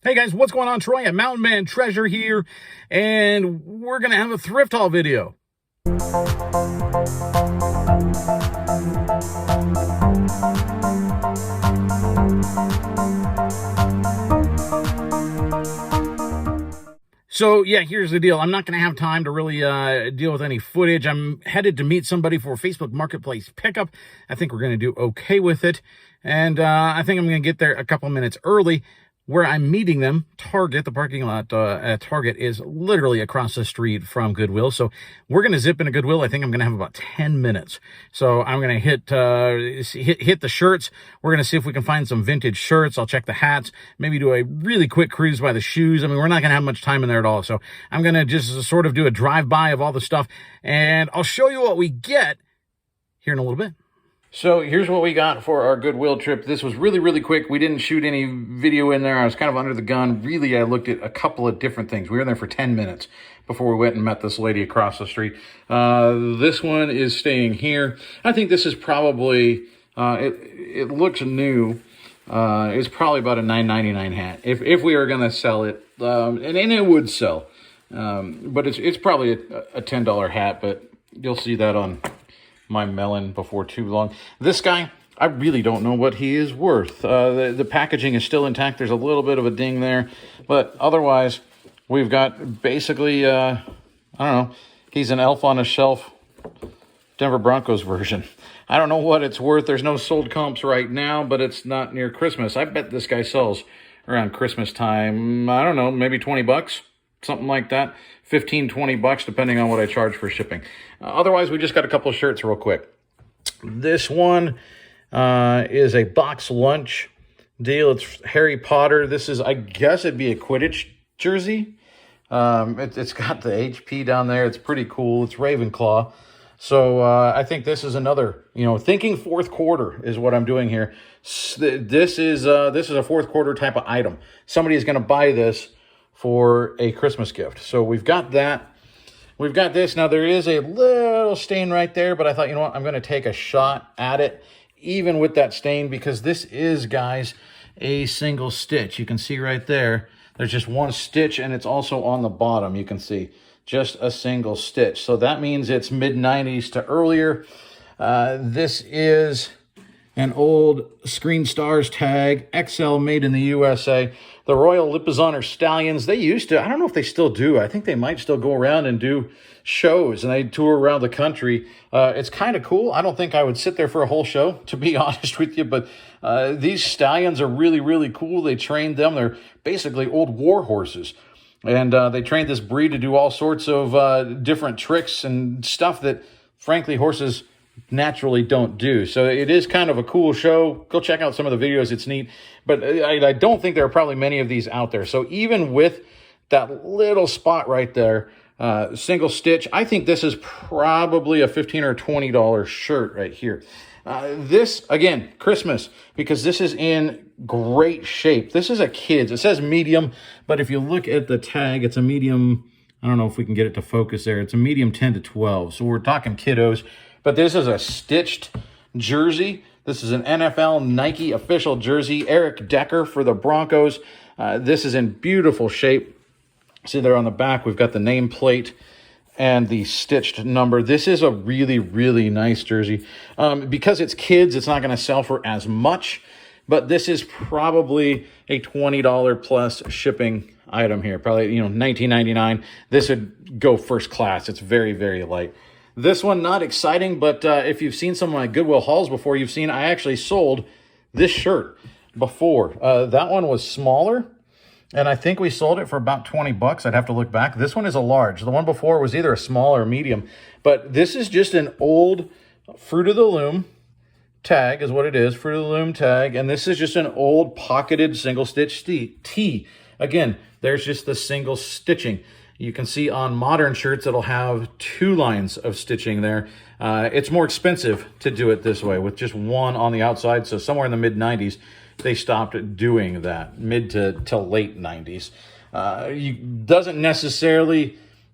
Hey guys, what's going on? Troy at Mountain Man Treasure here, and we're going to have a thrift haul video. So yeah, here's the deal. I'm not going to have time to really deal with any footage. I'm headed to meet somebody for Facebook Marketplace pickup. I think we're going to do okay with it, and I think I'm going to get there a couple minutes early. Where I'm meeting them, Target, the parking lot at Target is literally across the street from Goodwill. So we're going to zip into Goodwill. I think I'm going to have about 10 minutes. So I'm going to hit the shirts. We're going to see if we can find some vintage shirts. I'll check the hats, maybe do a really quick cruise by the shoes. I mean, we're not going to have much time in there at all. So I'm going to just sort of do a drive-by of all the stuff, and I'll show you what we get here in a little bit. So here's what we got for our Goodwill trip. This was really, really quick. We didn't shoot any video in there. I was kind of under the gun. Really, I looked at a couple of different things. We were in there for 10 minutes before we went and met this lady across the street. This one is staying here. I think this is probably, it looks new. It's probably about a $9.99 hat. If we are going to sell it, and it would sell. But it's probably a $10 hat, but you'll see that on my melon before too long. This guy, I really don't know what he is worth. The packaging is still intact. There's a little bit of a ding there, but otherwise we've got basically, I don't know, he's an elf on a shelf Denver Broncos version. I don't know what it's worth. There's no sold comps right now, but it's not near Christmas. I bet this guy sells around Christmas time. I don't know, maybe 20 bucks. Something like that, 15, 20 bucks, depending on what I charge for shipping. Otherwise, we just got a couple of shirts real quick. This one is a box lunch deal. It's Harry Potter. This is, I guess it'd be a Quidditch jersey. It's got the HP down there. It's pretty cool. It's Ravenclaw. So I think this is another, thinking fourth quarter is what I'm doing here. This is a fourth quarter type of item. Somebody is going to buy this for a Christmas gift. So we've got that. We've got this. Now there is a little stain right there, but I thought, I'm going to take a shot at it, even with that stain, because this is, guys, a single stitch. You can see right there, there's just one stitch, and it's also on the bottom. You can see just a single stitch. So that means it's mid-90s to earlier. This is an old Screen Stars tag, XL, made in the USA. The Royal Lipizzan Stallions, they used to, I don't know if they still do. I think they might still go around and do shows, and they tour around the country. It's kind of cool. I don't think I would sit there for a whole show, to be honest with you, but these stallions are really, really cool. They trained them. They're basically old war horses. And they trained this breed to do all sorts of different tricks and stuff that, frankly, horses naturally don't do. So it is kind of a cool show. Go check out some of the videos. It's neat. But I don't think there are probably many of these out there. So even with that little spot right there, single stitch, I think this is probably a $15 or $20 shirt right here. This, again, Christmas, because this is in great shape. This is a kid's. It says medium, but if you look at the tag, it's a medium. I don't know if we can get it to focus there. It's a medium 10 to 12. So we're talking kiddos. But this is a stitched jersey. This is an NFL Nike official jersey. Eric Decker for the Broncos. This is in beautiful shape. See there on the back, we've got the nameplate and the stitched number. This is a really, really nice jersey. Because it's kids, it's not going to sell for as much. But this is probably a $20 plus shipping item here. Probably, $19.99. This would go first class. It's very, very light. This one, not exciting, but if you've seen some of my Goodwill hauls before, you've seen I actually sold this shirt before. That one was smaller, and I think we sold it for about 20 bucks. I'd have to look back. This one is a large. The one before was either a small or a medium, but this is just an old Fruit of the Loom tag is what it is, Fruit of the Loom tag, and this is just an old pocketed single-stitch tee. Again, there's just the single stitching. You can see on modern shirts, it'll have 2 lines of stitching there. It's more expensive to do it this way with just one on the outside. So somewhere in the mid-90s, they stopped doing that, mid to late 90s.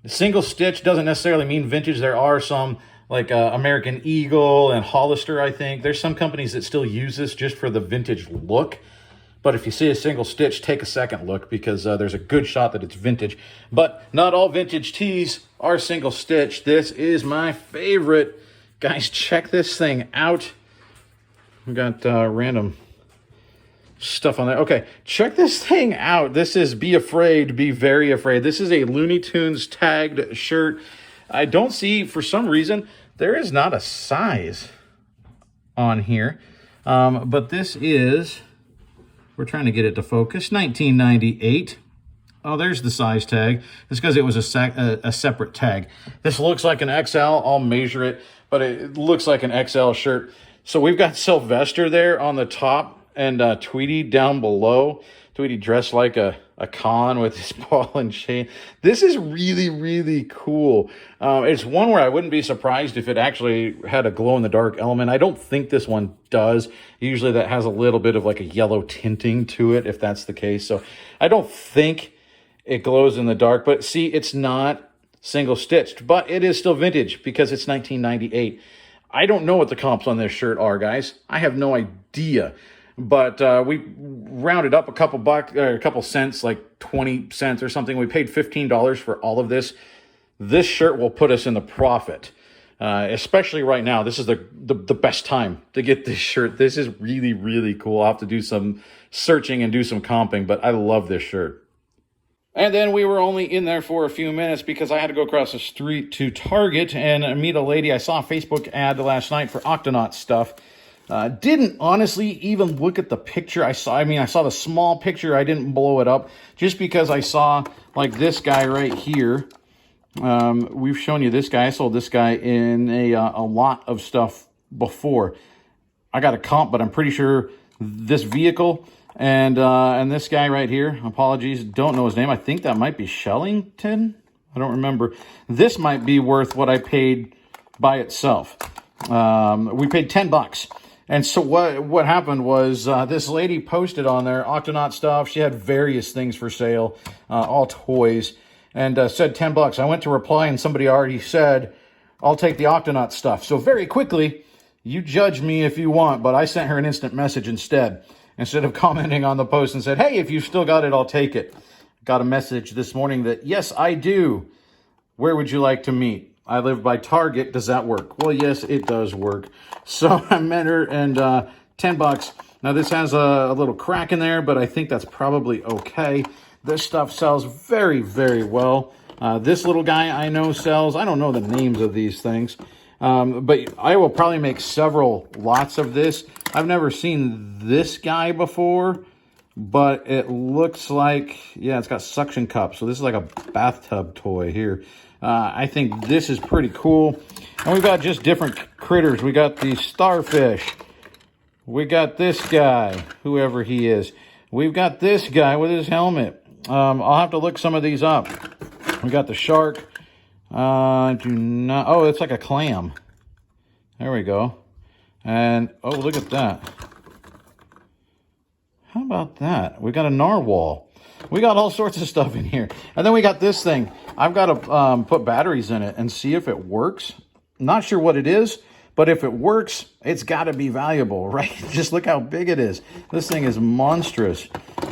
Single stitch doesn't necessarily mean vintage. There are some like American Eagle and Hollister, I think. There's some companies that still use this just for the vintage look. But if you see a single stitch, take a second look, because there's a good shot that it's vintage. But not all vintage tees are single stitch. This is my favorite. Guys, check this thing out. We got random stuff on there. Okay, check this thing out. This is Be Afraid, Be Very Afraid. This is a Looney Tunes tagged shirt. I don't see, for some reason, there is not a size on here. But this is, we're trying to get it to focus, 1998. Oh, there's the size tag. It's because it was a separate tag. This looks like an XL. I'll measure it, but it looks like an XL shirt. So we've got Sylvester there on the top and Tweety down below. Tweety dressed like a con with his ball and chain. This is really, really cool. It's one where I wouldn't be surprised if it actually had a glow-in-the-dark element. I don't think this one does. Usually that has a little bit of like a yellow tinting to it, if that's the case. So I don't think it glows in the dark. But see, it's not single-stitched, but it is still vintage because it's 1998. I don't know what the comps on this shirt are, guys. I have no idea. But we rounded up a couple cents, like 20 cents or something. We paid $15 for all of this. This shirt will put us in the profit, especially right now. This is the best time to get this shirt. This is really, really cool. I'll have to do some searching and do some comping, but I love this shirt. And then we were only in there for a few minutes because I had to go across the street to Target and meet a lady. I saw a Facebook ad last night for Octonaut stuff. Didn't honestly even look at the picture. I saw the small picture. I didn't blow it up just because I saw like this guy right here. We've shown you this guy. I sold this guy in a lot of stuff before. I got a comp, but I'm pretty sure this vehicle and this guy right here, apologies, don't know his name. I think that might be Shellington. I don't remember. This might be worth what I paid by itself. We paid $10. And so what happened was this lady posted on there Octonaut stuff. She had various things for sale, all toys, and said $10. I went to reply and somebody already said, I'll take the Octonaut stuff. So very quickly, you judge me if you want, but I sent her an instant message instead of commenting on the post and said, hey, if you've still got it, I'll take it. Got a message this morning that, yes, I do. Where would you like to meet? I live by Target. Does that work? Well, yes, it does work. So I met her, and $10. Now, this has a little crack in there, but I think that's probably okay. This stuff sells very, very well. This little guy I know sells. I don't know the names of these things, but I will probably make several lots of this. I've never seen this guy before, but it looks like, yeah, it's got suction cups. So this is like a bathtub toy here. I think this is pretty cool. And we've got just different critters. We got the starfish. We got this guy, whoever he is. We've got this guy with his helmet. I'll have to look some of these up. We got the shark. Oh, it's like a clam. There we go. And, oh, look at that. How about that? We got a narwhal. We got all sorts of stuff in here. And then we got this thing. I've got to put batteries in it and see if it works. Not sure what it is, but if it works, it's got to be valuable, right? Just look how big it is. This thing is monstrous.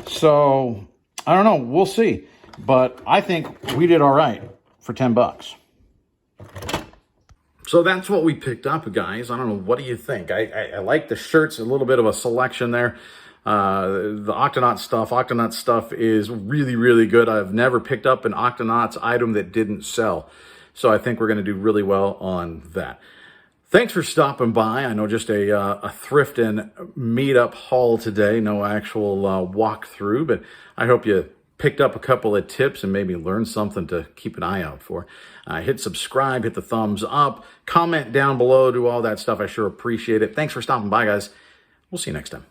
So, I don't know. We'll see. But I think we did all right for $10. So that's what we picked up, guys. I don't know. What do you think? I like the shirts, a little bit of a selection there. The Octonaut stuff is really, really good. I've never picked up an Octonauts item that didn't sell. So I think we're going to do really well on that. Thanks for stopping by. I know just a thrift and meetup haul today. No actual walkthrough, but I hope you picked up a couple of tips and maybe learned something to keep an eye out for. Hit subscribe, hit the thumbs up, comment down below, do all that stuff. I sure appreciate it. Thanks for stopping by, guys. We'll see you next time.